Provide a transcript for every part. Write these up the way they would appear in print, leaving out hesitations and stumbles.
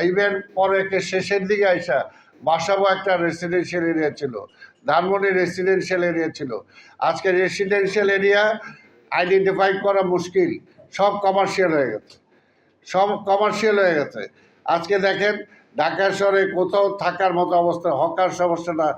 Even পরে শেষের দিকে আইসা বাসাবো একটা রেসিডেন্সিয়াল এরিয়া ছিল, ধানমন্ডি রেসিডেন্সিয়াল এরিয়া ছিল। আজকে রেসিডেন্সিয়াল এরিয়া আইডেন্টিফাই করা মুশকিল, সব কমার্শিয়াল হয়ে গেছে, সব কমার্শিয়াল হয়ে গেছে। আজকে দেখেন ঢাকা শহরে কোথাও থাকার মতো অবস্থা, হকার সমস্যাটা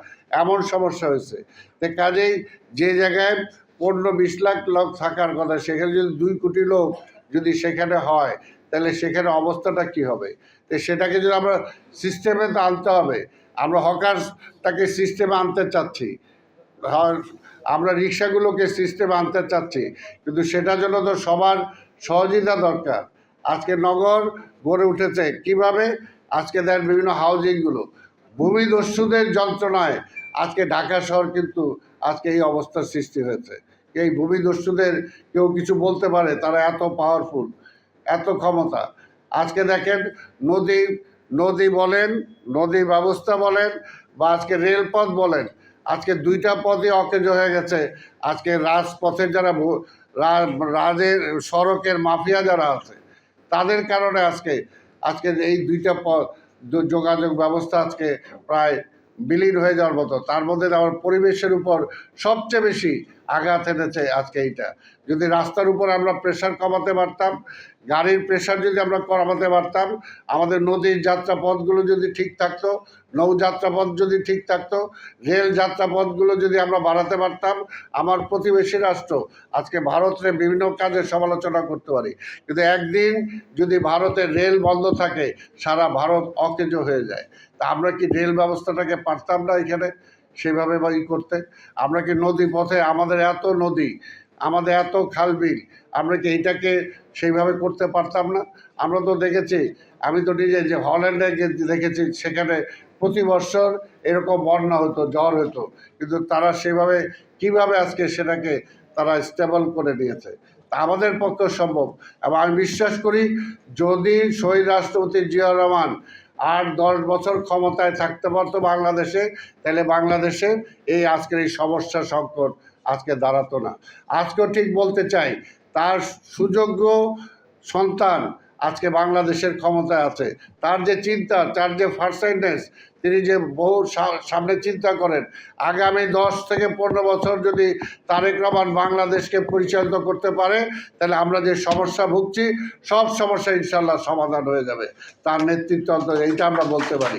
এমন সমস্যা হয়েছে। তো কাজেই যে জায়গায় 15-20 লাখ লোক থাকার কথা, সেখানে যদি 2 কোটি লোক যদি সেখানে হয়, তাহলে সেখানে অবস্থাটা কি হবে? তো সেটাকে যদি আমরা সিস্টেমে তো আনতে হবে। আমরা হকারটাকে সিস্টেমে আনতে চাচ্ছি, আমরা রিক্সাগুলোকে সিস্টেমে আনতে চাচ্ছি, কিন্তু সেটার জন্য তো সবার সহযোগিতা দরকার। আজকে নগর গড়ে উঠেছে কিভাবে? আজকে দেন বিভিন্ন হাউজিংগুলো ভূমিদস্যুদের যন্ত্রণায় আজকে ঢাকা শহর কিন্তু আজকে এই অবস্থার সৃষ্টি হয়েছে। এই ভূমিদস্যুদের কেউ কিছু বলতে পারে? তারা এত পাওয়ারফুল, এত ক্ষমতা। আজকে দেখেন নদী বলেন, নদী ব্যবস্থা বলেন, বা আজকে রেলপথ বলেন, আজকে 2টা পথই অকেজ হয়ে গেছে। আজকে রাজপথের যারা রাজের সড়কের মাফিয়া যারা আছে, তাদের কারণে আজকে এই 2টা পথ যোগাযোগ ব্যবস্থা আজকে প্রায় বিলীন হয়ে যাওয়ার মতো। তার মধ্যে আমার পরিবেশের উপর সবচেয়ে বেশি আঘাত এনেছে আজকে এইটা। যদি রাস্তার উপর আমরা প্রেশার কমাতে পারতাম, গাড়ির প্রেশার যদি আমরা কমাতে পারতাম, আমাদের নদীর যাত্রাপথগুলো যদি ঠিক থাকতো, নৌযাত্রাপথ যদি ঠিক থাকতো, রেল যাত্রাপথগুলো যদি আমরা বাড়াতে পারতাম, আমার প্রতিবেশী রাষ্ট্র আজকে ভারতের বিভিন্ন কাজে সমালোচনা করতে পারি, কিন্তু একদিন যদি ভারতের রেল বন্ধ থাকে, সারা ভারত অকেজো হয়ে যায়। তা আমরা কি রেল ব্যবস্থাটাকে পারতাম না এখানে সেভাবে করতে? আমরা কি নদী পথে, আমাদের এত নদী, আমাদের এত খালবিল, আমরা কি এইটাকে সেইভাবে করতে পারতাম না? আমরা তো দেখেছি, আমি তো নিজে যে হল্যান্ডে দেখেছি, সেখানে প্রতি বছর এরকম বন্যা হতো, ঝড় হতো, কিন্তু তারা সেভাবে কিভাবে আজকে সেটাকে তারা স্টেবল করে দিয়েছে। তা আমাদের পক্ষে সম্ভব। এবং আমি বিশ্বাস করি, যদি শহীদ রাষ্ট্রপতি জিয়াউর রহমান 8-10 বছর ক্ষমতায় থাকতে পারতো বাংলাদেশে, তাহলে বাংলাদেশে এই আজকের এই সমস্যা সংকট আজকে দাঁড়াতো না। আজকেও ঠিক বলতে চাই, তার সুযোগ্য সন্তান আজকে বাংলাদেশের ক্ষমতায় আছে। তার যে চিন্তা, তার যে ফারসাইটনেস, তিনি যে বহু সামনে চিন্তা করেন, আগামী 10 থেকে 15 বছর যদি তারেক রহমান বাংলাদেশকে পরিচালিত করতে পারে, তাহলে আমরা যে সমস্যা ভুগছি, সব সমস্যা ইনশাল্লাহ সমাধান হয়ে যাবে। তার নেতৃত্ব এইটা আমরা বলতে পারি।